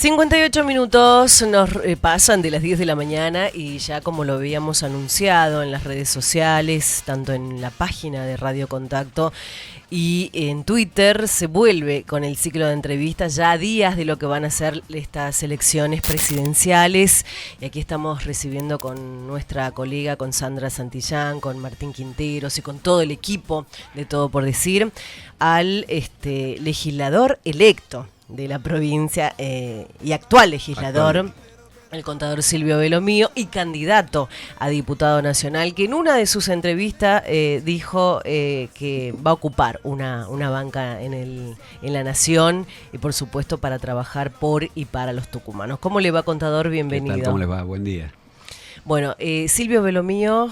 58 minutos nos pasan de las 10 de la mañana y ya como lo habíamos anunciado en las redes sociales, tanto en la página de Radio Contacto y en Twitter, se vuelve con el ciclo de entrevistas ya a días de lo que van a ser estas elecciones presidenciales. Y aquí estamos recibiendo con nuestra colega, con Sandra Santillán, con Martín Quinteros y con todo el equipo de Todo por Decir, al legislador electo de la provincia y actual legislador, el contador Silvio Belomío, y candidato a diputado nacional, que en una de sus entrevistas dijo que va a ocupar una banca en la Nación y por supuesto para trabajar por y para los tucumanos. ¿Cómo le va, contador? Bienvenido. ¿Qué tal? ¿Cómo le va? Buen día. Bueno, Silvio Belomío,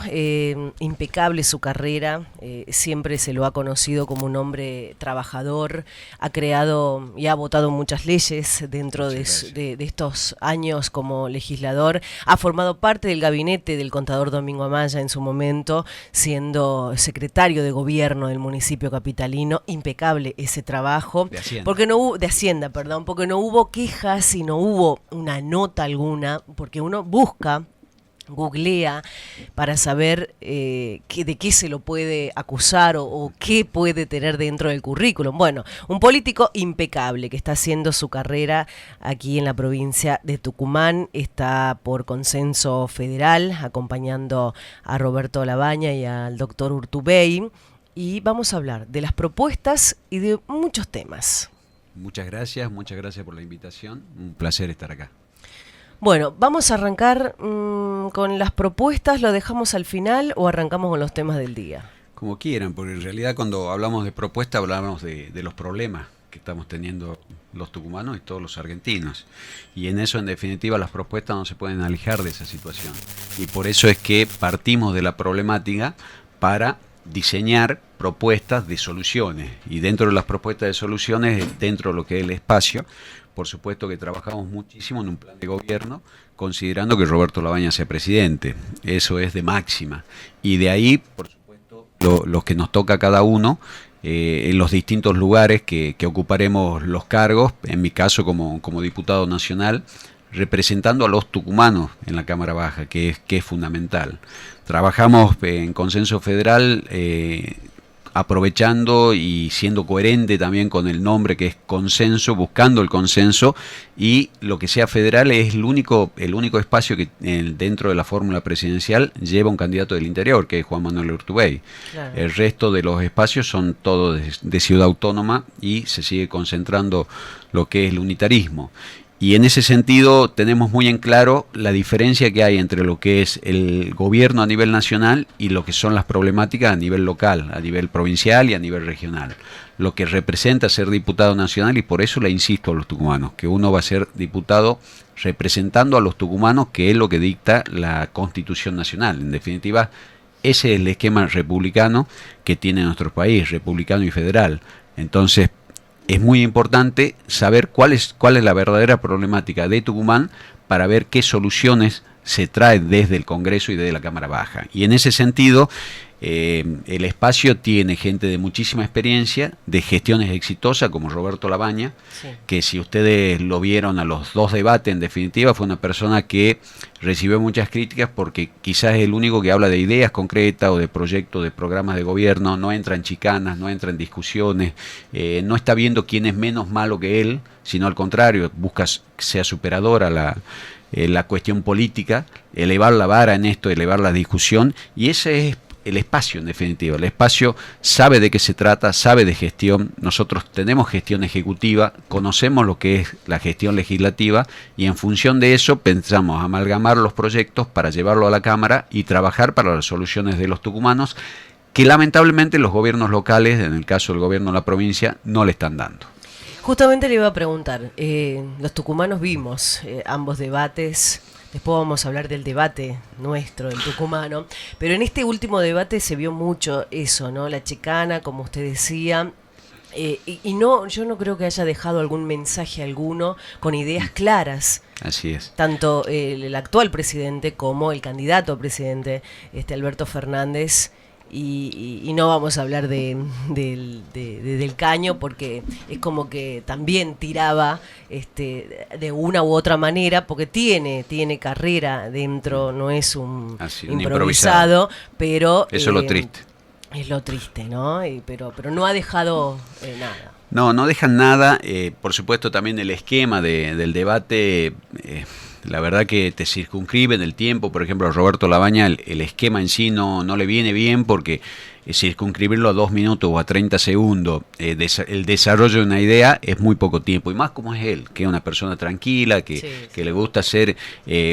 impecable su carrera, siempre se lo ha conocido como un hombre trabajador, ha creado y ha votado muchas leyes dentro de estos años como legislador, ha formado parte del gabinete del contador Domingo Amaya en su momento, siendo secretario de gobierno del municipio capitalino. Impecable ese trabajo, de Hacienda. Porque no hubo quejas y no hubo una nota alguna, porque uno googlea para saber de qué se lo puede acusar o qué puede tener dentro del currículum. Bueno, un político impecable que está haciendo su carrera aquí en la provincia de Tucumán, está por consenso federal, acompañando a Roberto Labaña y al doctor Urtubey, y vamos a hablar de las propuestas y de muchos temas. Muchas gracias por la invitación, un placer estar acá. Bueno, vamos a arrancar con las propuestas, ¿lo dejamos al final o arrancamos con los temas del día? Como quieran, porque en realidad cuando hablamos de propuestas hablamos de los problemas que estamos teniendo los tucumanos y todos los argentinos. Y en eso, en definitiva, las propuestas no se pueden alejar de esa situación. Y por eso es que partimos de la problemática para diseñar propuestas de soluciones. Y dentro de las propuestas de soluciones, dentro de lo que es el espacio, por supuesto que trabajamos muchísimo en un plan de gobierno, considerando que Roberto Labaña sea presidente. Eso es de máxima. Y de ahí, por supuesto, lo que nos toca a cada uno, en los distintos lugares que ocuparemos los cargos, en mi caso como diputado nacional, representando a los tucumanos en la Cámara Baja, que es fundamental. Trabajamos en consenso federal, aprovechando y siendo coherente también con el nombre, que es consenso, buscando el consenso, y lo que sea federal es el único espacio que dentro de la fórmula presidencial lleva un candidato del interior, que es Juan Manuel Urtubey. Claro. El resto de los espacios son todos de ciudad autónoma y se sigue concentrando lo que es el unitarismo. Y en ese sentido tenemos muy en claro la diferencia que hay entre lo que es el gobierno a nivel nacional y lo que son las problemáticas a nivel local, a nivel provincial y a nivel regional. Lo que representa ser diputado nacional, y por eso le insisto a los tucumanos, que uno va a ser diputado representando a los tucumanos, que es lo que dicta la Constitución Nacional. En definitiva, ese es el esquema republicano que tiene nuestro país, republicano y federal. Entonces, es muy importante saber cuál es la verdadera problemática de Tucumán para ver qué soluciones se traen desde el Congreso y desde la Cámara Baja. Y en ese sentido, el espacio tiene gente de muchísima experiencia, de gestiones exitosas, como Roberto Labaña, sí, que si ustedes lo vieron a los dos debates, en definitiva, fue una persona que recibió muchas críticas porque quizás es el único que habla de ideas concretas o de proyectos, de programas de gobierno, no entra en chicanas, no entra en discusiones, no está viendo quién es menos malo que él, sino al contrario, busca que sea superadora la cuestión política, elevar la vara en esto, elevar la discusión, y ese es el espacio, en definitiva. El espacio sabe de qué se trata, sabe de gestión. Nosotros tenemos gestión ejecutiva, conocemos lo que es la gestión legislativa, y en función de eso pensamos amalgamar los proyectos para llevarlo a la Cámara y trabajar para las soluciones de los tucumanos, que lamentablemente los gobiernos locales, en el caso del gobierno de la provincia, no le están dando. Justamente le iba a preguntar, los tucumanos vimos ambos debates. Después vamos a hablar del debate nuestro, del tucumano, pero en este último debate se vio mucho eso, ¿no? La chicana, como usted decía, yo no creo que haya dejado algún mensaje alguno con ideas claras. Así es. Tanto el actual presidente como el candidato a presidente, Alberto Fernández, y no vamos a hablar del Caño, porque es como que también tiraba de una u otra manera, porque tiene carrera dentro, no es un improvisado, pero eso es lo triste. Es lo triste, ¿no? Pero no ha dejado nada. No dejan nada. Por supuesto, también el esquema del debate, la verdad que te circunscribe en el tiempo. Por ejemplo, a Roberto Labaña el esquema en sí no le viene bien, porque circunscribirlo a 2 minutos o a 30 segundos, el desarrollo de una idea es muy poco tiempo. Y más como es él, que es una persona tranquila, que le gusta hacer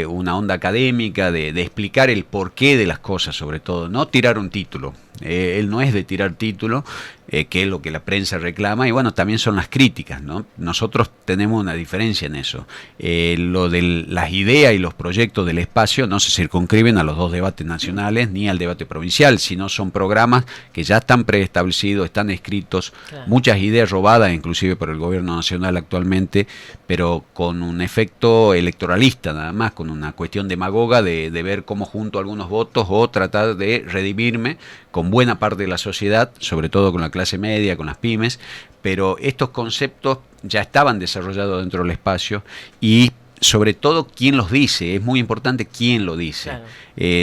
una onda académica, de explicar el porqué de las cosas, sobre todo, no tirar un título. Él no es de tirar título, que es lo que la prensa reclama, y bueno, también son las críticas, ¿no? Nosotros tenemos una diferencia en eso. Lo de las ideas y los proyectos del espacio no se circunscriben a los 2 debates nacionales ni al debate provincial, sino son programas que ya están preestablecidos, están escritos, claro. Muchas ideas robadas inclusive por el gobierno nacional actualmente, pero con un efecto electoralista nada más, con una cuestión demagoga de ver cómo junto algunos votos o tratar de redimirme con buena parte de la sociedad, sobre todo con la clase media, con las pymes, pero estos conceptos ya estaban desarrollados dentro del espacio y sobre todo quién los dice, es muy importante quién lo dice. Claro.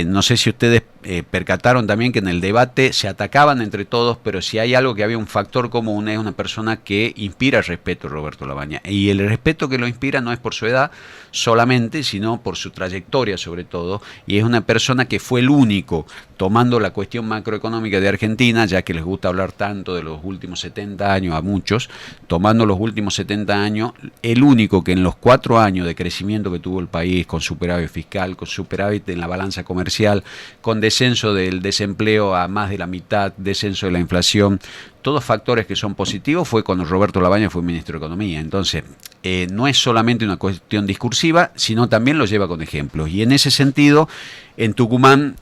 No sé si ustedes percataron también que en el debate se atacaban entre todos, pero si hay algo que había un factor común, es una persona que inspira respeto, Roberto Labaña, y el respeto que lo inspira no es por su edad solamente, sino por su trayectoria sobre todo, y es una persona que fue el único, tomando la cuestión macroeconómica de Argentina, ya que les gusta hablar tanto de los últimos 70 años a muchos, tomando los últimos 70 años, el único que en los 4 años de crecimiento que tuvo el país, con superávit fiscal, con superávit en la balanza comercial, con descenso del desempleo a más de la mitad, descenso de la inflación, todos factores que son positivos, fue cuando Roberto Labaña fue ministro de Economía. Entonces, no es solamente una cuestión discursiva, sino también lo lleva con ejemplos. Y en ese sentido, en Tucumán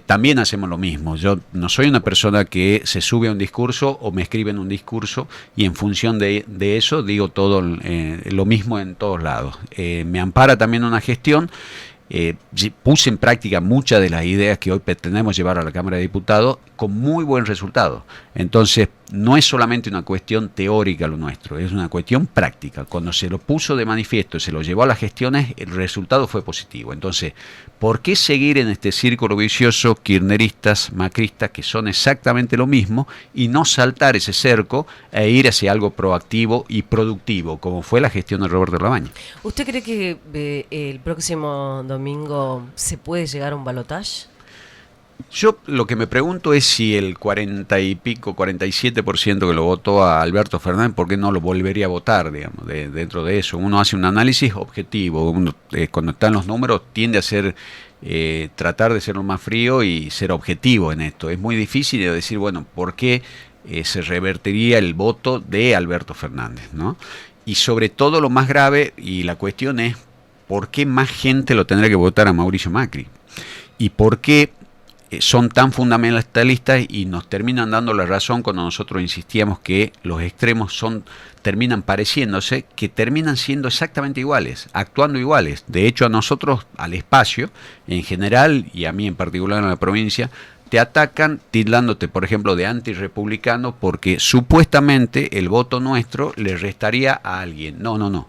también hacemos lo mismo. Yo no soy una persona que se sube a un discurso o me escriben un discurso y en función de eso digo todo lo mismo en todos lados. Me ampara también una gestión. Puse en práctica muchas de las ideas que hoy pretendemos llevar a la Cámara de Diputados con muy buen resultado. Entonces, no es solamente una cuestión teórica lo nuestro, es una cuestión práctica. Cuando se lo puso de manifiesto y se lo llevó a las gestiones, el resultado fue positivo. Entonces, ¿por qué seguir en este círculo vicioso kirchneristas, macristas, que son exactamente lo mismo, y no saltar ese cerco e ir hacia algo proactivo y productivo, como fue la gestión de Roberto Labaña? ¿Usted cree que el próximo domingo se puede llegar a un balotaje? Yo lo que me pregunto es si el 40 y pico, 47% que lo votó a Alberto Fernández, ¿por qué no lo volvería a votar, digamos, dentro de eso? Uno hace un análisis objetivo, uno, cuando están los números tiende a ser, tratar de ser lo más frío y ser objetivo en esto. Es muy difícil de decir, bueno, ¿por qué se revertiría el voto de Alberto Fernández, ¿no? Y sobre todo lo más grave, y la cuestión es, ¿por qué más gente lo tendrá que votar a Mauricio Macri? ¿Y por qué son tan fundamentalistas y nos terminan dando la razón cuando nosotros insistíamos que los extremos terminan pareciéndose, que terminan siendo exactamente iguales, actuando iguales? De hecho, a nosotros, al espacio en general, y a mí en particular en la provincia, te atacan tildándote, por ejemplo, de antirrepublicano porque supuestamente el voto nuestro le restaría a alguien. No.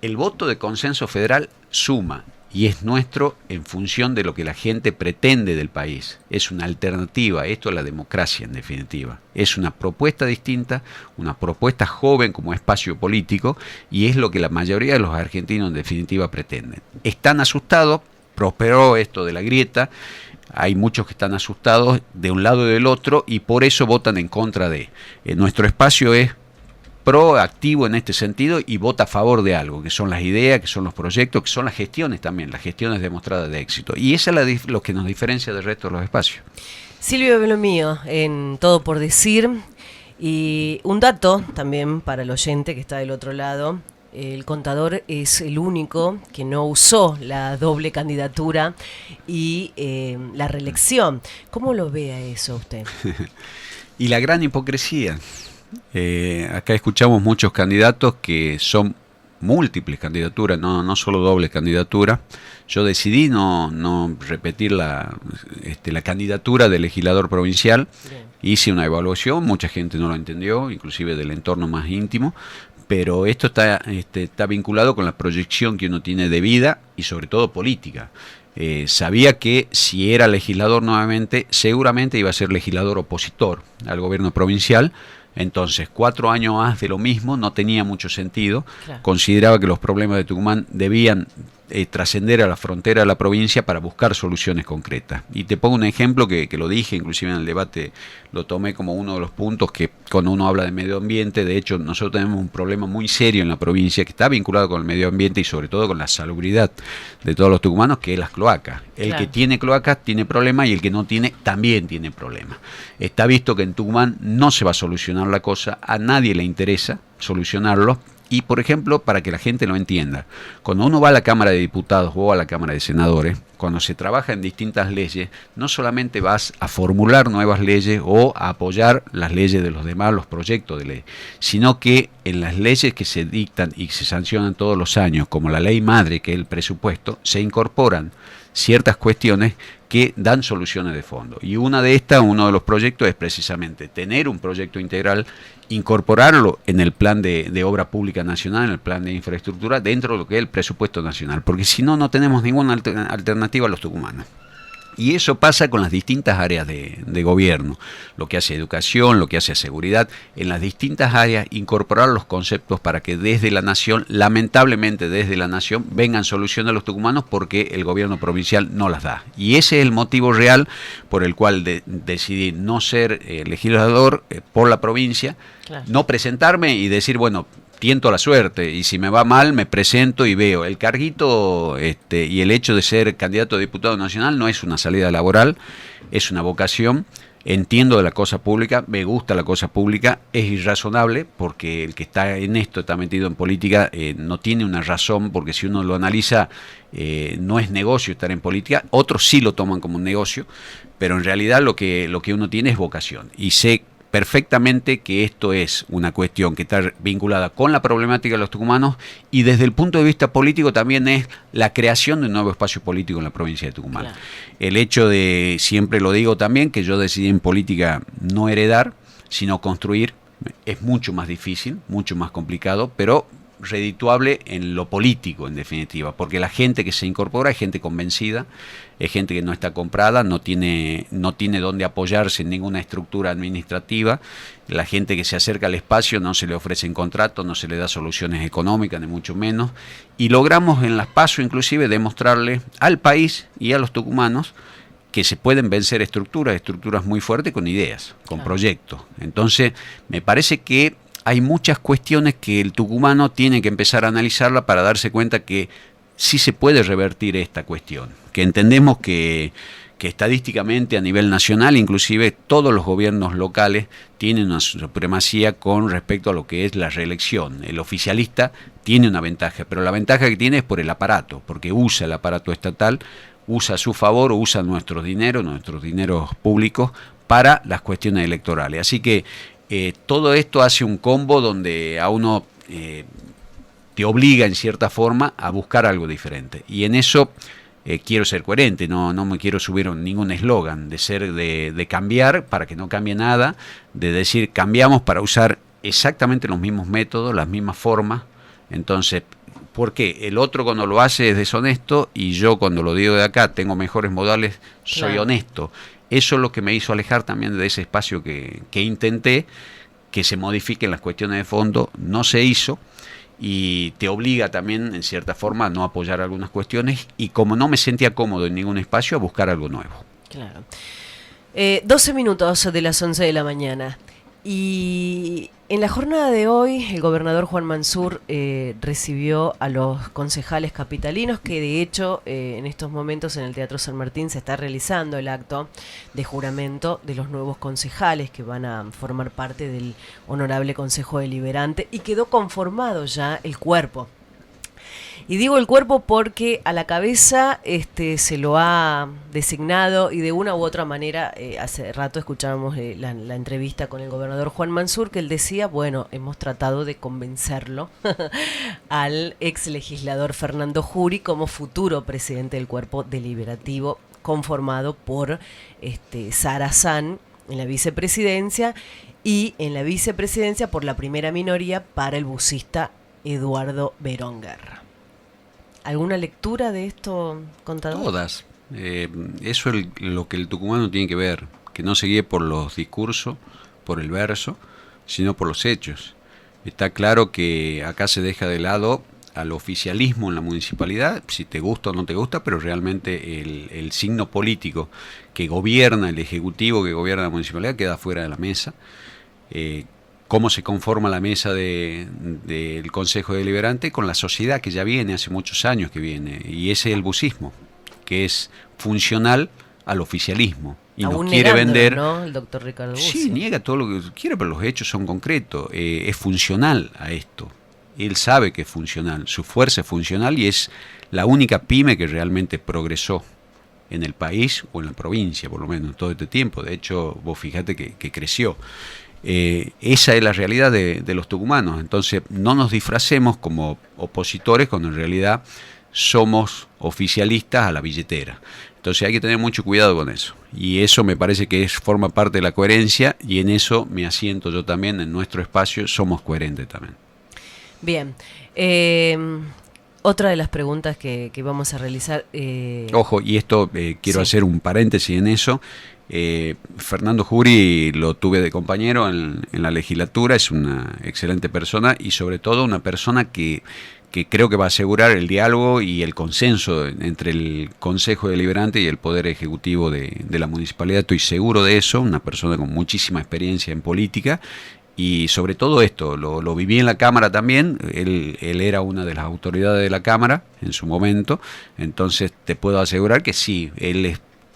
El voto de consenso federal suma y es nuestro en función de lo que la gente pretende del país. Es una alternativa, esto es la democracia en definitiva. Es una propuesta distinta, una propuesta joven como espacio político, y es lo que la mayoría de los argentinos en definitiva pretenden. Están asustados, prosperó esto de la grieta, hay muchos que están asustados de un lado y del otro y por eso votan en contra de. Nuestro espacio es proactivo en este sentido y vota a favor de algo, que son las ideas, que son los proyectos, que son las gestiones también, las gestiones demostradas de éxito. Y eso es lo que nos diferencia del resto de los espacios. Silvio Belomío, en Todo por Decir, y un dato también para el oyente que está del otro lado: el contador es el único que no usó la doble candidatura y la reelección. ¿Cómo lo ve a eso usted? Y la gran hipocresía. Acá escuchamos muchos candidatos que son múltiples candidaturas, no solo dobles candidaturas. Yo decidí no repetir la candidatura de legislador provincial. Bien. Hice una evaluación, mucha gente no lo entendió, inclusive del entorno más íntimo, pero esto está vinculado con la proyección que uno tiene de vida y sobre todo política. Sabía que si era legislador nuevamente, seguramente iba a ser legislador opositor al gobierno provincial. Entonces, 4 años más de lo mismo no tenía mucho sentido. Claro. Consideraba que los problemas de Tucumán debían trascender a la frontera de la provincia para buscar soluciones concretas. Y te pongo un ejemplo que lo dije, inclusive en el debate lo tomé como uno de los puntos que cuando uno habla de medio ambiente, de hecho nosotros tenemos un problema muy serio en la provincia que está vinculado con el medio ambiente y sobre todo con la salubridad de todos los tucumanos, que es las cloacas. El que tiene cloacas tiene problemas y el que no tiene también tiene problemas. Está visto que en Tucumán no se va a solucionar la cosa, a nadie le interesa solucionarlo. Y, por ejemplo, para que la gente lo entienda, cuando uno va a la Cámara de Diputados o a la Cámara de Senadores, cuando se trabaja en distintas leyes, no solamente vas a formular nuevas leyes o a apoyar las leyes de los demás, los proyectos de ley, sino que en las leyes que se dictan y se sancionan todos los años, como la ley madre, que es el presupuesto, se incorporan ciertas cuestiones que dan soluciones de fondo. Y uno de los proyectos es precisamente tener un proyecto integral, incorporarlo en el plan de obra pública nacional, en el plan de infraestructura, dentro de lo que es el presupuesto nacional, porque si no, no tenemos ninguna alternativa a los tucumanos. Y eso pasa con las distintas áreas de gobierno, lo que hace educación, lo que hace seguridad, en las distintas áreas incorporar los conceptos para que desde la nación, lamentablemente desde la nación, vengan soluciones a los tucumanos porque el gobierno provincial no las da. Y ese es el motivo real por el cual decidí no ser legislador por la provincia, claro. No presentarme y decir, bueno, tiento la suerte y si me va mal me presento y veo. El carguito y el hecho de ser candidato a diputado nacional no es una salida laboral, es una vocación. Entiendo de la cosa pública, me gusta la cosa pública, es irrazonable porque el que está en esto, está metido en política, no tiene una razón, porque si uno lo analiza, no es negocio estar en política. Otros sí lo toman como un negocio, pero en realidad lo que uno tiene es vocación. Y sé perfectamente que esto es una cuestión que está vinculada con la problemática de los tucumanos y desde el punto de vista político también es la creación de un nuevo espacio político en la provincia de Tucumán. Claro. El hecho de, siempre lo digo también, que yo decidí en política no heredar, sino construir, es mucho más difícil, mucho más complicado, pero redituable en lo político en definitiva, porque la gente que se incorpora es gente convencida, es gente que no está comprada, no tiene dónde apoyarse en ninguna estructura administrativa. La gente que se acerca al espacio no se le ofrecen contratos, no se le da soluciones económicas, ni mucho menos, y logramos en las PASO inclusive demostrarle al país y a los tucumanos que se pueden vencer estructuras muy fuertes con ideas, con proyectos. Entonces me parece que hay muchas cuestiones que el tucumano tiene que empezar a analizarla para darse cuenta que sí se puede revertir esta cuestión, que entendemos que estadísticamente a nivel nacional, inclusive todos los gobiernos locales tienen una supremacía con respecto a lo que es la reelección. El oficialista tiene una ventaja, pero la ventaja que tiene es por el aparato, porque usa el aparato estatal, usa a su favor, usa nuestros dineros públicos para las cuestiones electorales. Así que todo esto hace un combo donde a uno te obliga en cierta forma a buscar algo diferente. Y en eso quiero ser coherente, no me quiero subir a ningún eslogan de cambiar para que no cambie nada, de decir cambiamos para usar exactamente los mismos métodos, las mismas formas. Entonces, ¿por qué? El otro cuando lo hace es deshonesto y yo cuando lo digo de acá tengo mejores modales, soy honesto. Eso es lo que me hizo alejar también de ese espacio que intenté, que se modifiquen las cuestiones de fondo, no se hizo y te obliga también en cierta forma a no apoyar algunas cuestiones y como no me sentía cómodo en ningún espacio a buscar algo nuevo. Claro. 12 minutos de las 11 de la mañana. Y en la jornada de hoy, el gobernador Juan Mansur recibió a los concejales capitalinos, que de hecho en estos momentos en el Teatro San Martín se está realizando el acto de juramento de los nuevos concejales que van a formar parte del Honorable Consejo Deliberante y quedó conformado ya el cuerpo. Y digo el cuerpo porque a la cabeza se lo ha designado, y de una u otra manera, hace rato escuchábamos la entrevista con el gobernador Juan Mansur, que él decía, bueno, hemos tratado de convencerlo al ex legislador Fernando Jury como futuro presidente del cuerpo deliberativo, conformado por Sara San en la vicepresidencia, y en la vicepresidencia por la primera minoría para el bucista Eduardo Beronguer. ¿Alguna lectura de esto, contador? Todas. Eso es lo que el tucumano tiene que ver, que no se guíe por los discursos, por el verso, sino por los hechos. Está claro que acá se deja de lado al oficialismo en la municipalidad, si te gusta o no te gusta, pero realmente el signo político que gobierna, el ejecutivo que gobierna la municipalidad, queda fuera de la mesa. Cómo se conforma la mesa del Consejo Deliberante con la sociedad que ya viene, hace muchos años que viene, y ese es el bucismo, que es funcional al oficialismo. Y aún nos quiere vender, ¿no? El doctor Ricardo Bussi. Sí, niega todo lo que quiere, pero los hechos son concretos. Es funcional a esto. Él sabe que es funcional, su fuerza es funcional y es la única pyme que realmente progresó en el país o en la provincia, por lo menos, todo este tiempo. De hecho, vos fijate que creció. Esa es la realidad de los tucumanos. Entonces, no nos disfracemos como opositores cuando en realidad somos oficialistas a la billetera. Entonces hay que tener mucho cuidado con eso. Y eso me parece que forma parte de la coherencia, y en eso me asiento yo también. En nuestro espacio somos coherentes también. Bien. Otra de las preguntas que vamos a realizar... Ojo, y esto quiero hacer un paréntesis en eso. Fernando Jury lo tuve de compañero en la legislatura, es una excelente persona y sobre todo una persona que creo que va a asegurar el diálogo y el consenso entre el Consejo Deliberante y el Poder Ejecutivo de la municipalidad. Estoy seguro de eso, una persona con muchísima experiencia en política. Y sobre todo esto, lo viví en la Cámara también, él era una de las autoridades de la Cámara en su momento, entonces te puedo asegurar que sí,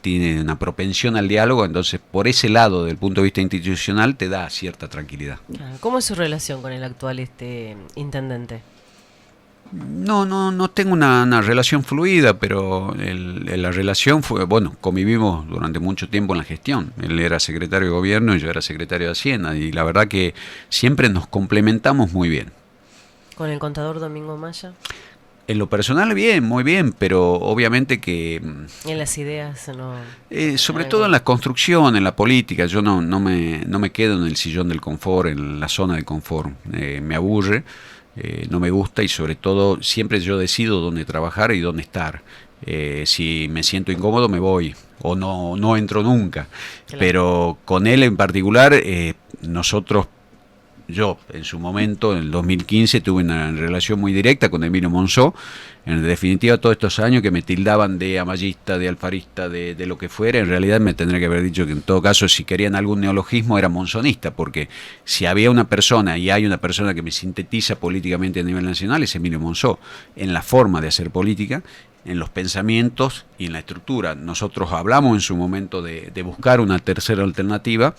tiene una propensión al diálogo, entonces por ese lado, del punto de vista institucional, te da cierta tranquilidad. ¿Cómo es su relación con el actual intendente? No tengo una relación fluida, pero la relación fue, bueno, convivimos durante mucho tiempo en la gestión. Él era secretario de gobierno y yo era secretario de Hacienda, y la verdad que siempre nos complementamos muy bien. ¿Con el contador Domingo Maya? En lo personal bien, muy bien, pero obviamente que... En las ideas no... sobre todo en la construcción, en la política, yo no me quedo en el sillón del confort, en la zona de confort, me aburre. No me gusta, y sobre todo siempre yo decido dónde trabajar y dónde estar. Si me siento incómodo me voy o no entro nunca. Claro. Pero con él en particular, yo en su momento, en el 2015, tuve una relación muy directa con Emilio Monzó. En definitiva, todos estos años que me tildaban de amallista, de alfarista, de lo que fuera, en realidad me tendría que haber dicho que en todo caso, si querían algún neologismo, era monzonista, porque si había una persona, y hay una persona que me sintetiza políticamente a nivel nacional, es Emilio Monzó, en la forma de hacer política, en los pensamientos y en la estructura. Nosotros hablamos en su momento de buscar una tercera alternativa,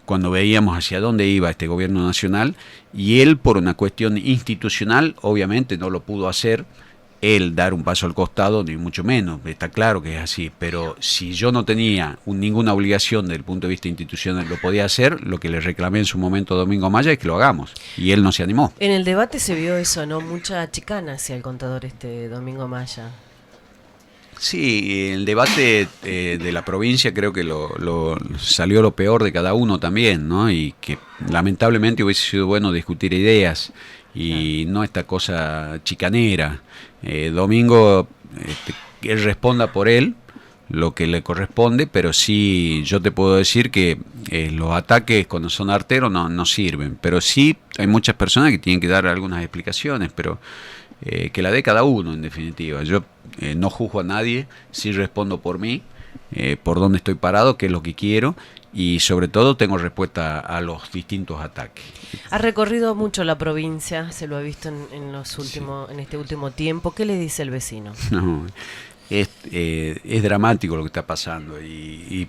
cuando veíamos hacia dónde iba este gobierno nacional, y él, por una cuestión institucional, obviamente no lo pudo hacer, él dar un paso al costado, ni mucho menos, está claro que es así, pero si yo no tenía ninguna obligación desde el punto de vista institucional, lo podía hacer. Lo que le reclamé en su momento a Domingo Maya es que lo hagamos, y él no se animó. En el debate se vio eso, ¿no? Mucha chicana hacia el contador Domingo Maya. Sí, el debate de la provincia creo que salió lo peor de cada uno también, ¿no? Y que lamentablemente hubiese sido bueno discutir ideas y no esta cosa chicanera. Domingo, que él responda por él lo que le corresponde, pero sí yo te puedo decir que los ataques cuando son arteros no sirven, pero sí hay muchas personas que tienen que dar algunas explicaciones, pero que la dé cada uno en definitiva. Yo no juzgo a nadie, sí respondo por mí, por dónde estoy parado, qué es lo que quiero, y sobre todo tengo respuesta a los distintos ataques. Ha recorrido mucho la provincia, se lo ha visto en este último tiempo. ¿Qué le dice el vecino? No, es dramático lo que está pasando, y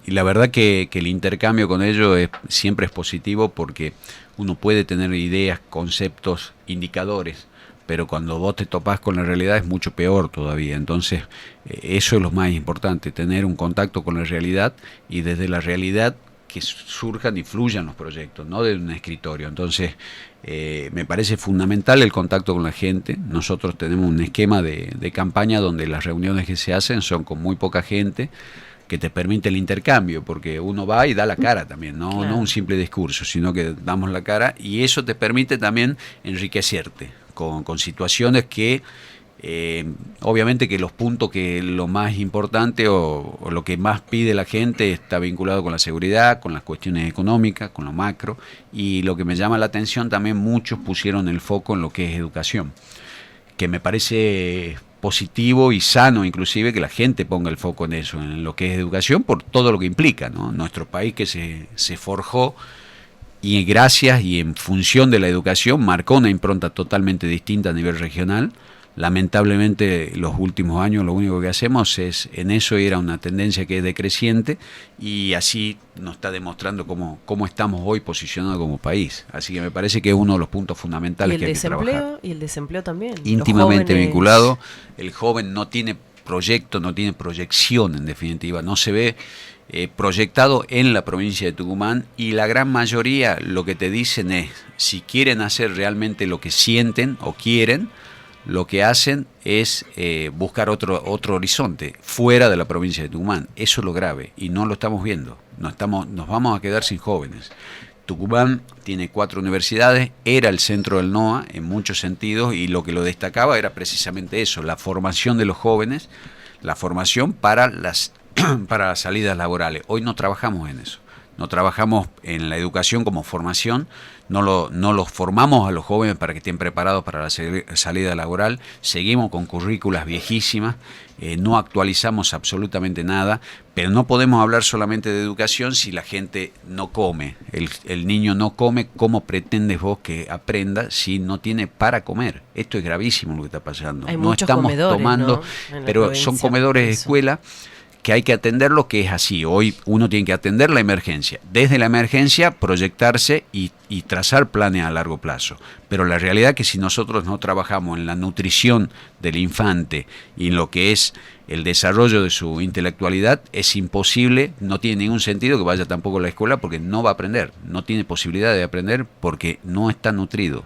la verdad que el intercambio con ellos siempre es positivo, porque uno puede tener ideas, conceptos, indicadores pero cuando vos te topás con la realidad es mucho peor todavía. Entonces, eso es lo más importante, tener un contacto con la realidad y desde la realidad que surjan y fluyan los proyectos, no de un escritorio. Entonces, me parece fundamental el contacto con la gente. Nosotros tenemos un esquema de campaña donde las reuniones que se hacen son con muy poca gente, que te permite el intercambio, porque uno va y da la cara también, no, Claro. no un simple discurso, sino que damos la cara, y eso te permite también enriquecerte con situaciones que obviamente que los puntos que lo más importante o lo que más pide la gente está vinculado con la seguridad, con las cuestiones económicas, con lo macro, y lo que me llama la atención también, muchos pusieron el foco en lo que es educación, que me parece positivo y sano inclusive que la gente ponga el foco en eso, en lo que es educación, por todo lo que implica, ¿no? Nuestro país que se forjó y gracias y en función de la educación marcó una impronta totalmente distinta a nivel regional. Lamentablemente los últimos años lo único que hacemos es en eso, y era una tendencia que es decreciente, y así nos está demostrando cómo estamos hoy posicionados como país. Así que me parece que es uno de los puntos fundamentales que hay que trabajar. Y el desempleo también. Íntimamente Los jóvenes. vinculado, el joven no tiene proyecto, no tiene proyección en definitiva, no se ve proyectado en la provincia de Tucumán, y la gran mayoría lo que te dicen es, si quieren hacer realmente lo que sienten o quieren, lo que hacen es buscar otro horizonte fuera de la provincia de Tucumán. Eso es lo grave y no lo estamos viendo. Nos vamos a quedar sin jóvenes. Tucumán tiene 4 universidades, era el centro del NOA en muchos sentidos, y lo que lo destacaba era precisamente eso, la formación de los jóvenes, la formación para las salidas laborales. Hoy no trabajamos en eso. No trabajamos en la educación como formación, no los formamos a los jóvenes para que estén preparados para la salida laboral, seguimos con currículas viejísimas, no actualizamos absolutamente nada, pero no podemos hablar solamente de educación si la gente no come, el niño no come. ¿Cómo pretendes vos que aprenda si no tiene para comer? Esto es gravísimo lo que está pasando. Hay No muchos estamos comedores, tomando, ¿no? pero son comedores de escuela, que hay que atenderlo, que es así. Hoy uno tiene que atender la emergencia. Desde la emergencia proyectarse y trazar planes a largo plazo. Pero la realidad es que si nosotros no trabajamos en la nutrición del infante y en lo que es el desarrollo de su intelectualidad, es imposible, no tiene ningún sentido que vaya tampoco a la escuela, porque no va a aprender, no tiene posibilidad de aprender porque no está nutrido.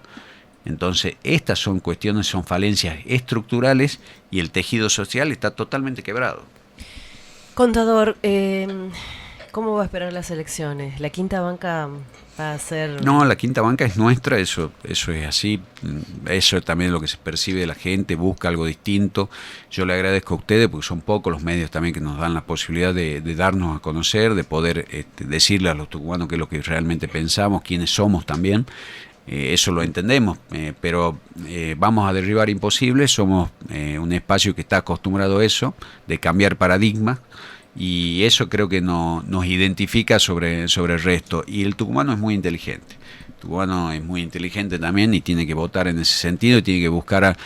Entonces, estas son cuestiones, son falencias estructurales, y el tejido social está totalmente quebrado. Contador, ¿cómo va a esperar las elecciones? ¿La quinta banca va a ser...? No, la quinta banca es nuestra, eso es así, eso es también lo que se percibe de la gente, busca algo distinto. Yo le agradezco a ustedes, porque son pocos los medios también que nos dan la posibilidad de darnos a conocer, de poder decirle a los tucumanos qué es lo que realmente pensamos, quiénes somos también. Eso lo entendemos, pero vamos a derribar imposibles. Somos un espacio que está acostumbrado a eso, de cambiar paradigmas, y eso creo que nos identifica sobre el resto. Y el tucumano es muy inteligente. El tucumano es muy inteligente también, y tiene que votar en ese sentido, y tiene que buscar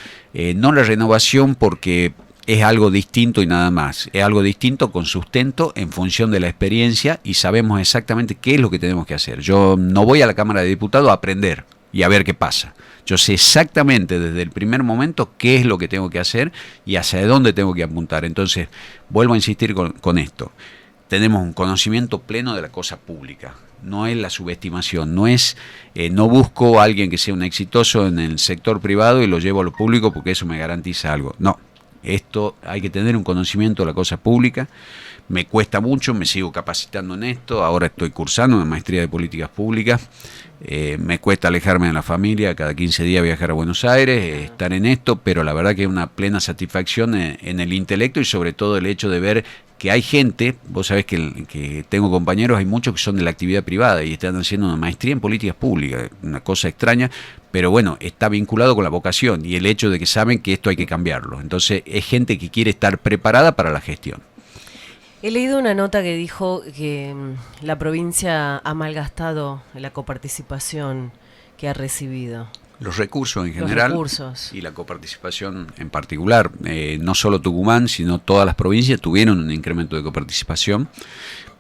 no la renovación porque es algo distinto y nada más. Es algo distinto con sustento en función de la experiencia, y sabemos exactamente qué es lo que tenemos que hacer. Yo no voy a la Cámara de Diputados a aprender y a ver qué pasa. Yo sé exactamente desde el primer momento qué es lo que tengo que hacer y hacia dónde tengo que apuntar. Entonces, vuelvo a insistir con esto. Tenemos un conocimiento pleno de la cosa pública. No es la subestimación, no busco a alguien que sea un exitoso en el sector privado y lo llevo a lo público porque eso me garantiza algo. No, esto hay que tener un conocimiento de la cosa pública. Me cuesta mucho, me sigo capacitando en esto, ahora estoy cursando una maestría de políticas públicas, me cuesta alejarme de la familia, cada 15 días viajar a Buenos Aires, estar en esto, pero la verdad que es una plena satisfacción en el intelecto, y sobre todo el hecho de ver que hay gente, vos sabés que tengo compañeros, hay muchos que son de la actividad privada y están haciendo una maestría en políticas públicas, una cosa extraña, pero bueno, está vinculado con la vocación y el hecho de que saben que esto hay que cambiarlo. Entonces es gente que quiere estar preparada para la gestión. He leído una nota que dijo que la provincia ha malgastado la coparticipación que ha recibido. Los recursos en general. Los recursos. Y la coparticipación en particular. No solo Tucumán, sino todas las provincias tuvieron un incremento de coparticipación,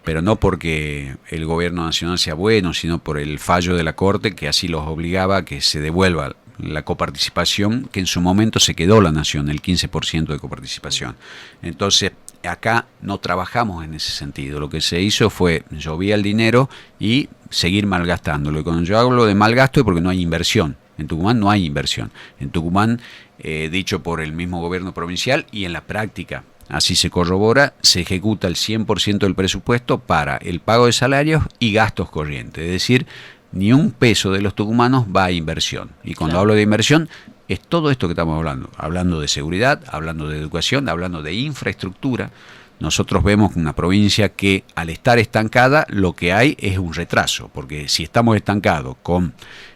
pero no porque el gobierno nacional sea bueno, sino por el fallo de la Corte que así los obligaba a que se devuelva la coparticipación, que en su momento se quedó la Nación, el 15% de coparticipación. Entonces, acá no trabajamos en ese sentido. Lo que se hizo fue, llovía el dinero y seguir malgastándolo. Y cuando yo hablo de malgasto es porque no hay inversión. En Tucumán no hay inversión. En Tucumán, dicho por el mismo gobierno provincial y en la práctica, así se corrobora, se ejecuta el 100% del presupuesto para el pago de salarios y gastos corrientes. Es decir, ni un peso de los tucumanos va a inversión. Y cuando hablo de inversión, es todo esto que estamos hablando. Hablando de seguridad, hablando de educación, hablando de infraestructura. Nosotros vemos una provincia que al estar estancada lo que hay es un retraso, porque si estamos estancados con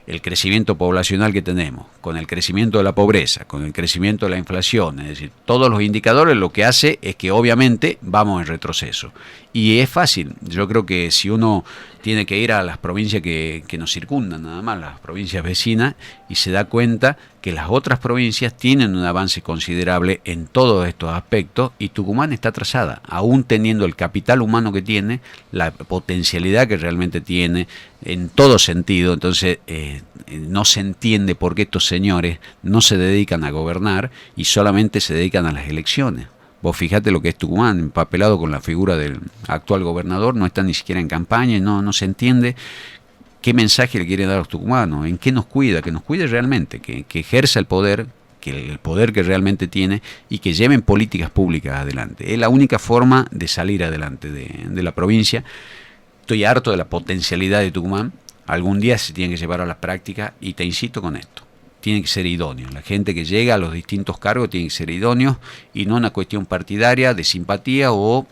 el crecimiento poblacional que tenemos, con el crecimiento de la pobreza, con el crecimiento de la inflación, es decir, todos los indicadores lo que hace es que obviamente vamos en retroceso. Y es fácil, yo creo que si uno tiene que ir a las provincias que nos circundan, nada más, las provincias vecinas, y se da cuenta que las otras provincias tienen un avance considerable en todos estos aspectos y Tucumán está atrasada, aún teniendo el capital humano que tiene, la potencialidad que realmente tiene en todo sentido. Entonces no se entiende por qué estos señores no se dedican a gobernar y solamente se dedican a las elecciones. Vos fijate lo que es Tucumán, empapelado con la figura del actual gobernador, no está ni siquiera en campaña y no se entiende qué mensaje le quiere dar a los tucumanos, en qué nos cuida, que nos cuide realmente, que ejerza el poder que realmente tiene y que lleven políticas públicas adelante. Es la única forma de salir adelante de la provincia. Estoy harto de la potencialidad de Tucumán, algún día se tiene que llevar a la práctica y te insisto con esto. Tiene que ser idóneo. La gente que llega a los distintos cargos tiene que ser idóneos y no una cuestión partidaria de simpatía o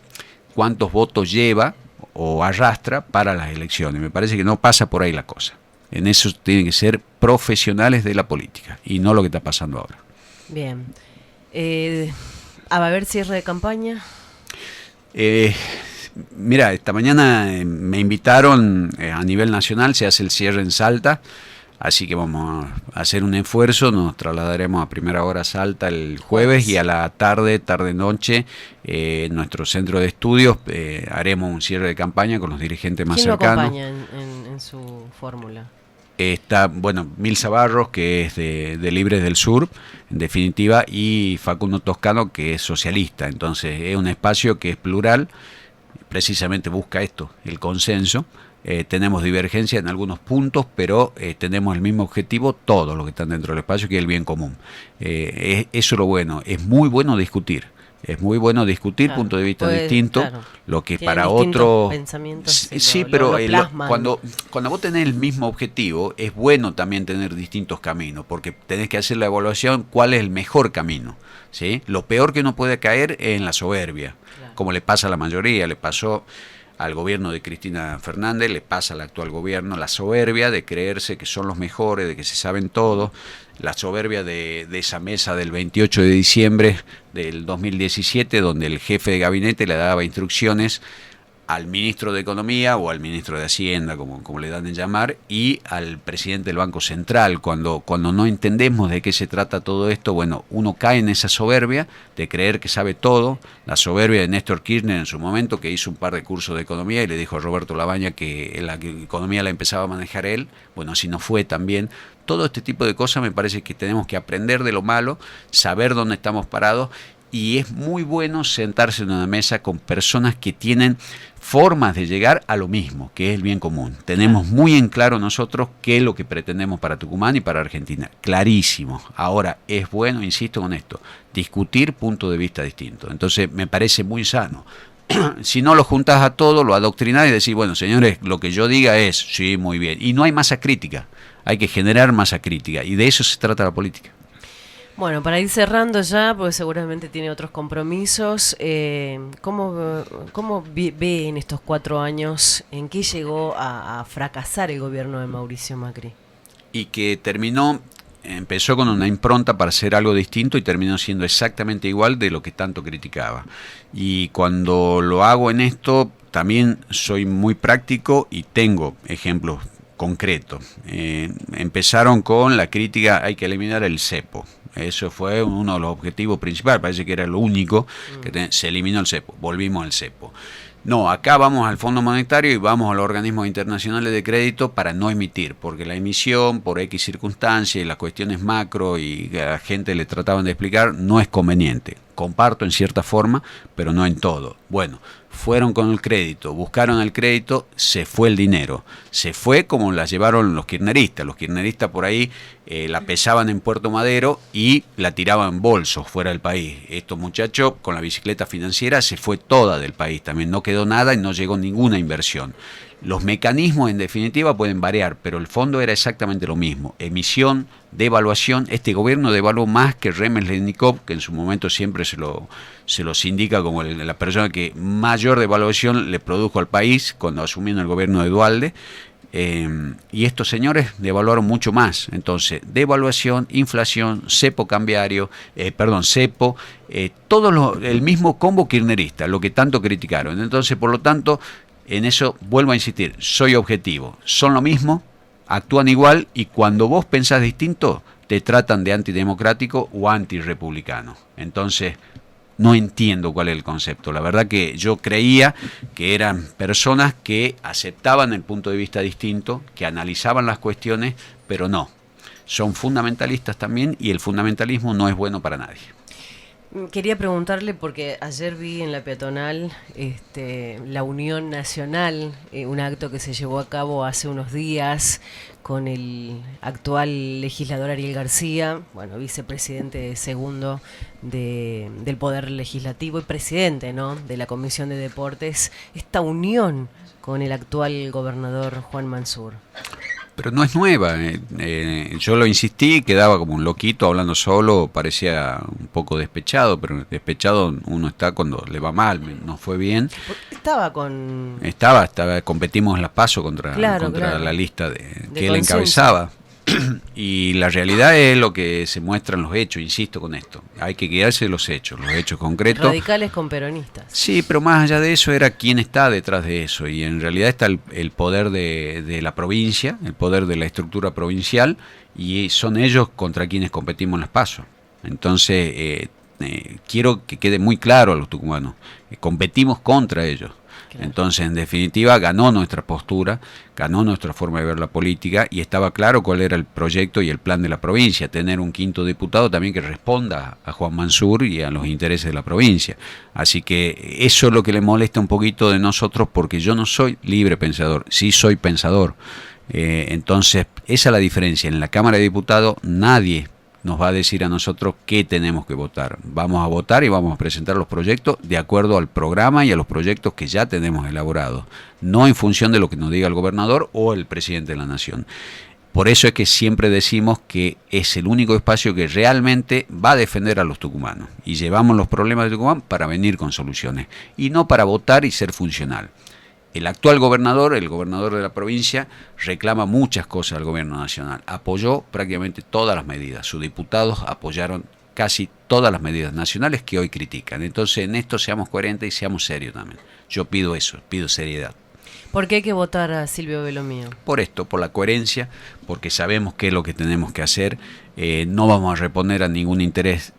cuántos votos lleva o arrastra para las elecciones. Me parece que no pasa por ahí la cosa. En eso tienen que ser profesionales de la política y no lo que está pasando ahora. Bien. ¿Va a haber cierre de campaña? Mira, esta mañana me invitaron a nivel nacional, se hace el cierre en Salta. Así que vamos a hacer un esfuerzo, nos trasladaremos a primera hora a Salta el jueves y a la tarde-noche, en nuestro centro de estudios haremos un cierre de campaña con los dirigentes más cercanos. ¿Quién lo acompaña en su fórmula? Está, Milza Barros, que es de Libres del Sur, en definitiva, y Facundo Toscano, que es socialista. Entonces es un espacio que es plural, precisamente busca esto, el consenso. Tenemos divergencia en algunos puntos, pero tenemos el mismo objetivo, todos los que están dentro del espacio, que es el bien común. Eso es lo bueno, es muy bueno discutir. Es muy bueno discutir claro, puntos de vista distintos, claro, lo que para otros pensamientos. Sí, pero cuando vos tenés el mismo objetivo, es bueno también tener distintos caminos, porque tenés que hacer la evaluación cuál es el mejor camino, ¿sí? Lo peor que uno puede caer es en la soberbia, claro, como le pasa a la mayoría, le pasó al gobierno de Cristina Fernández, le pasa al actual gobierno, la soberbia de creerse que son los mejores, de que se saben todo, la soberbia de esa mesa del 28 de diciembre del 2017, donde el jefe de gabinete le daba instrucciones al ministro de Economía o al ministro de Hacienda, como le dan en llamar, y al presidente del Banco Central. Cuando no entendemos de qué se trata todo esto, bueno, uno cae en esa soberbia de creer que sabe todo, la soberbia de Néstor Kirchner en su momento, que hizo un par de cursos de economía y le dijo a Roberto Labaña que la economía la empezaba a manejar él. Bueno, así no fue también. Todo este tipo de cosas me parece que tenemos que aprender de lo malo, saber dónde estamos parados, y es muy bueno sentarse en una mesa con personas que tienen formas de llegar a lo mismo, que es el bien común. Tenemos muy en claro nosotros qué es lo que pretendemos para Tucumán y para Argentina. Clarísimo. Ahora, es bueno, insisto con esto, discutir puntos de vista distintos. Entonces, me parece muy sano. Si no lo juntás a todo, lo adoctrinás y decís, bueno, señores, lo que yo diga es, sí, muy bien. Y no hay masa crítica. Hay que generar masa crítica. Y de eso se trata la política. Bueno, para ir cerrando ya, porque seguramente tiene otros compromisos, ¿cómo ve en estos 4 años en qué llegó a fracasar el gobierno de Mauricio Macri? Y que empezó con una impronta para hacer algo distinto y terminó siendo exactamente igual de lo que tanto criticaba. Y cuando lo hago en esto, también soy muy práctico y tengo ejemplos concretos. Empezaron con la crítica, hay que eliminar el cepo. Eso fue uno de los objetivos principales, parece que era lo único, que se eliminó el cepo, volvimos al cepo. No, acá vamos al Fondo Monetario y vamos a los organismos internacionales de crédito para no emitir, porque la emisión, por X circunstancias y las cuestiones macro y que a la gente le trataban de explicar, no es conveniente. Comparto en cierta forma, pero no en todo. Bueno, fueron con el crédito, buscaron el crédito, se fue el dinero. Se fue como la llevaron los kirchneristas. Los kirchneristas por ahí la pesaban en Puerto Madero y la tiraban en bolsos fuera del país. Estos muchachos con la bicicleta financiera se fue toda del país también. No quedó nada y no llegó ninguna inversión. Los mecanismos en definitiva pueden variar, pero el fondo era exactamente lo mismo. Emisión, devaluación. Este gobierno devaluó más que Remeslenikov, que en su momento siempre se los indica como la persona que mayor devaluación le produjo al país cuando asumieron el gobierno de Duhalde. Y estos señores devaluaron mucho más. Entonces, devaluación, inflación, cepo cambiario, cepo, el mismo combo kirchnerista, lo que tanto criticaron. Entonces, por lo tanto, en eso vuelvo a insistir, soy objetivo. Son lo mismo, actúan igual y cuando vos pensás distinto, te tratan de antidemocrático o antirepublicano. Entonces, no entiendo cuál es el concepto. La verdad que yo creía que eran personas que aceptaban el punto de vista distinto, que analizaban las cuestiones, pero no. Son fundamentalistas también y el fundamentalismo no es bueno para nadie. Quería preguntarle, porque ayer vi en la peatonal la Unión Nacional, un acto que se llevó a cabo hace unos días con el actual legislador Ariel García, bueno, vicepresidente segundo del Poder Legislativo y presidente, ¿no?, de la Comisión de Deportes, esta unión con el actual gobernador Juan Mansur. Pero no es nueva, yo lo insistí, quedaba como un loquito hablando solo, parecía un poco despechado, pero despechado uno está cuando le va mal, no fue bien. Estaba, competimos en las PASO contra la lista que él encabezaba. Y la realidad es lo que se muestra en los hechos, insisto con esto. Hay que guiarse de los hechos concretos. Radicales con peronistas. Sí, pero más allá de eso era quién está detrás de eso. Y en realidad está el poder de la provincia, el poder de la estructura provincial, y son ellos contra quienes competimos en las PASO. Entonces, quiero que quede muy claro a los tucumanos, competimos contra ellos. Entonces, en definitiva, ganó nuestra postura, ganó nuestra forma de ver la política y estaba claro cuál era el proyecto y el plan de la provincia, tener un quinto diputado también que responda a Juan Mansur y a los intereses de la provincia. Así que eso es lo que le molesta un poquito de nosotros, porque yo no soy libre pensador, sí soy pensador. Entonces, esa es la diferencia. En la Cámara de Diputados nadie nos va a decir a nosotros qué tenemos que votar. Vamos a votar y vamos a presentar los proyectos de acuerdo al programa y a los proyectos que ya tenemos elaborados, no en función de lo que nos diga el gobernador o el presidente de la Nación. Por eso es que siempre decimos que es el único espacio que realmente va a defender a los tucumanos y llevamos los problemas de Tucumán para venir con soluciones y no para votar y ser funcional. El actual gobernador, el gobernador de la provincia, reclama muchas cosas al gobierno nacional. Apoyó prácticamente todas las medidas. Sus diputados apoyaron casi todas las medidas nacionales que hoy critican. Entonces, en esto seamos coherentes y seamos serios también. Yo pido eso, pido seriedad. ¿Por qué hay que votar a Silvio Belomío? Por esto, por la coherencia, porque sabemos qué es lo que tenemos que hacer. No vamos a reponer a ningún interés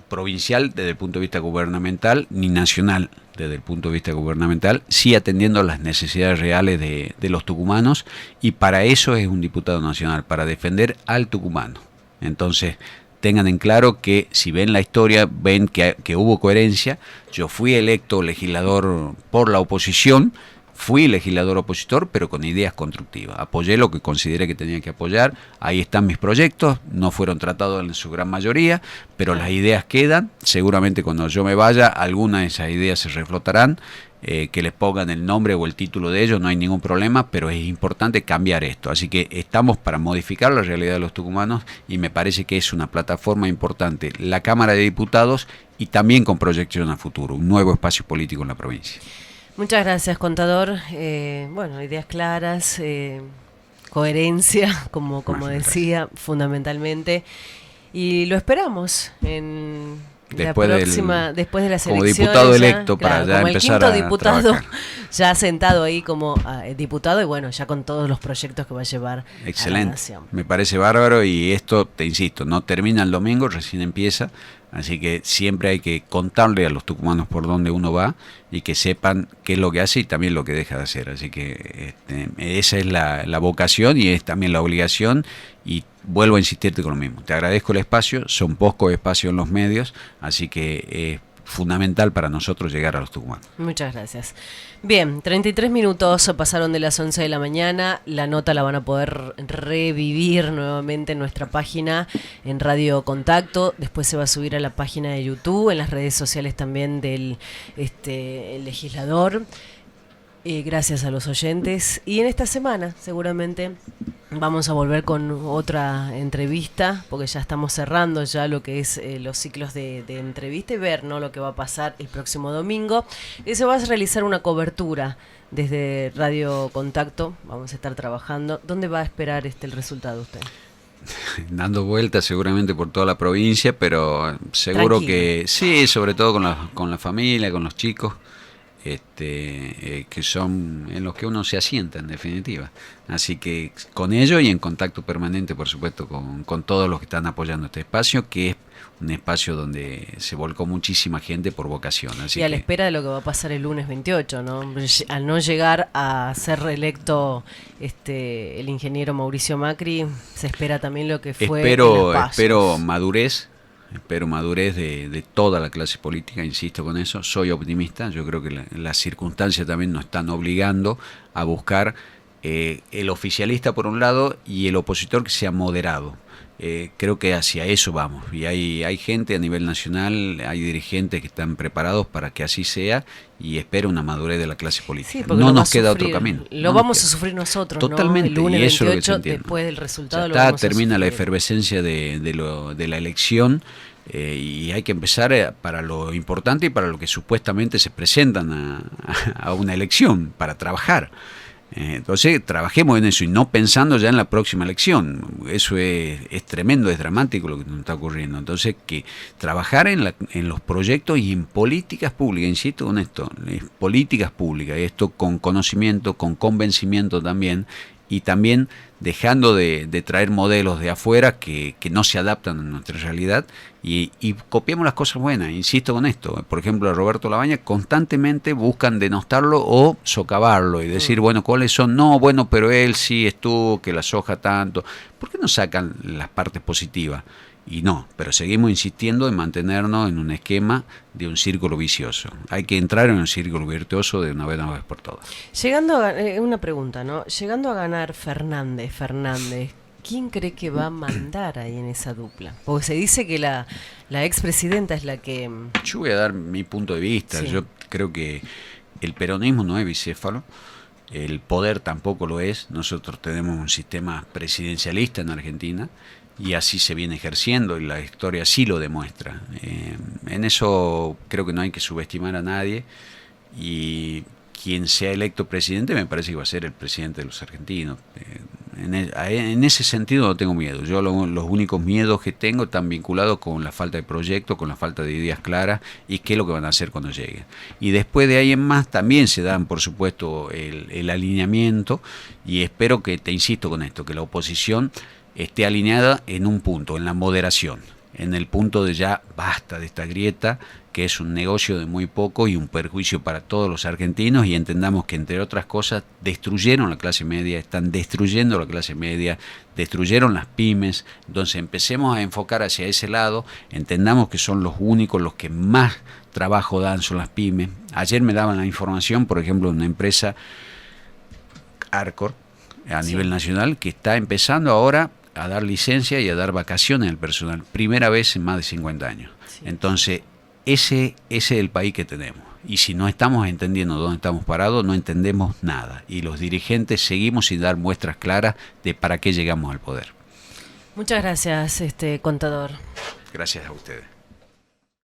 provincial desde el punto de vista gubernamental, ni nacional desde el punto de vista gubernamental, sí atendiendo a las necesidades reales de los tucumanos, y para eso es un diputado nacional, para defender al tucumano. Entonces, tengan en claro que si ven la historia, ven que hubo coherencia. Yo fui electo legislador por la oposición, fui legislador opositor, pero con ideas constructivas. Apoyé lo que consideré que tenía que apoyar. Ahí están mis proyectos, no fueron tratados en su gran mayoría, pero las ideas quedan. Seguramente cuando yo me vaya, algunas de esas ideas se reflotarán. Que les pongan el nombre o el título de ellos, no hay ningún problema, pero es importante cambiar esto. Así que estamos para modificar la realidad de los tucumanos y me parece que es una plataforma importante, la Cámara de Diputados, y también con proyección a futuro, un nuevo espacio político en la provincia. Muchas gracias, contador. Bueno, ideas claras, coherencia, como decía, fundamentalmente. Y lo esperamos después de las elecciones. Como diputado electo, para ya empezar a diputado, trabajar. Ya sentado ahí como diputado y bueno, ya con todos los proyectos que va a llevar Excelente. a la nación. Me parece bárbaro y esto, te insisto, no termina el domingo, recién empieza. Así que siempre hay que contarle a los tucumanos por dónde uno va y que sepan qué es lo que hace y también lo que deja de hacer. Así que esa es la vocación y es también la obligación. Y vuelvo a insistirte con lo mismo. Te agradezco el espacio, son pocos espacios en los medios, así que es fundamental para nosotros llegar a los tucumanos. Muchas gracias. Bien, 33 minutos pasaron de las 11 de la mañana. La nota la van a poder revivir nuevamente en nuestra página en Radio Contacto. Después se va a subir a la página de YouTube, en las redes sociales también del el legislador. Gracias a los oyentes. Y en esta semana seguramente vamos a volver con otra entrevista, porque ya estamos cerrando ya lo que es los ciclos de entrevista y ver, ¿no?, lo que va a pasar el próximo domingo. Y se va a realizar una cobertura desde Radio Contacto. Vamos a estar trabajando. ¿Dónde va a esperar el resultado usted? Dando vueltas seguramente por toda la provincia, pero seguro tranquilo. Que sí, sobre todo con la familia, con los chicos. Que son en los que uno se asienta en definitiva, así que con ello y en contacto permanente por supuesto con todos los que están apoyando este espacio, que es un espacio donde se volcó muchísima gente por vocación. Así y a la espera de lo que va a pasar el lunes 28, ¿no? Al no llegar a ser reelecto el ingeniero Mauricio Macri, se espera también lo que fue espero madurez de toda la clase política, insisto con eso, soy optimista, yo creo que las circunstancias también nos están obligando a buscar el oficialista por un lado y el opositor que sea moderado. Creo que hacia eso vamos y hay gente a nivel nacional, hay dirigentes que están preparados para que así sea y espero una madurez de la clase política. Sí, no nos queda otro camino. Lo vamos a sufrir nosotros, totalmente, ¿no? El lunes y eso 28, es lo que después del resultado termina la efervescencia de la elección y hay que empezar para lo importante y para lo que supuestamente se presentan a una elección, para trabajar. Entonces trabajemos en eso y no pensando ya en la próxima elección. Eso es tremendo, es dramático lo que nos está ocurriendo. Entonces que trabajar en los proyectos y en políticas públicas, insisto con esto, políticas públicas, esto con conocimiento, con convencimiento también, y también dejando de traer modelos de afuera que no se adaptan a nuestra realidad y copiamos las cosas buenas, insisto con esto. Por ejemplo, a Roberto Labaña constantemente buscan denostarlo o socavarlo y decir, bueno, ¿cuáles son? No, bueno, pero él sí estuvo, que la soja tanto. ¿Por qué no sacan las partes positivas? Y no, pero seguimos insistiendo en mantenernos en un esquema de un círculo vicioso. Hay que entrar en un círculo virtuoso de una vez por todas. Llegando a una pregunta, ¿no? Llegando a ganar Fernández, ¿quién cree que va a mandar ahí en esa dupla? Porque se dice que la expresidenta es la que... Yo voy a dar mi punto de vista. Sí. Yo creo que el peronismo no es bicéfalo. El poder tampoco lo es. Nosotros tenemos un sistema presidencialista en Argentina y así se viene ejerciendo y la historia sí lo demuestra. En eso creo que no hay que subestimar a nadie y quien sea electo presidente me parece que va a ser el presidente de los argentinos. En ese sentido no tengo miedo. Yo los únicos miedos que tengo están vinculados con la falta de proyecto, con la falta de ideas claras y qué es lo que van a hacer cuando lleguen. Y después de ahí en más también se dan, por supuesto, el alineamiento y espero que, te insisto con esto, que la oposición esté alineada en un punto, en la moderación, en el punto de ya basta de esta grieta, que es un negocio de muy poco y un perjuicio para todos los argentinos, y entendamos que entre otras cosas destruyeron la clase media, están destruyendo la clase media, destruyeron las pymes. Entonces empecemos a enfocar hacia ese lado, entendamos que son los únicos, los que más trabajo dan son las pymes. Ayer me daban la información, por ejemplo, de una empresa Arcor a nivel nacional que está empezando ahora a dar licencia y a dar vacaciones al personal, primera vez en más de 50 años. Sí. Entonces, ese es el país que tenemos. Y si no estamos entendiendo dónde estamos parados, no entendemos nada. Y los dirigentes seguimos sin dar muestras claras de para qué llegamos al poder. Muchas gracias, contador. Gracias a ustedes.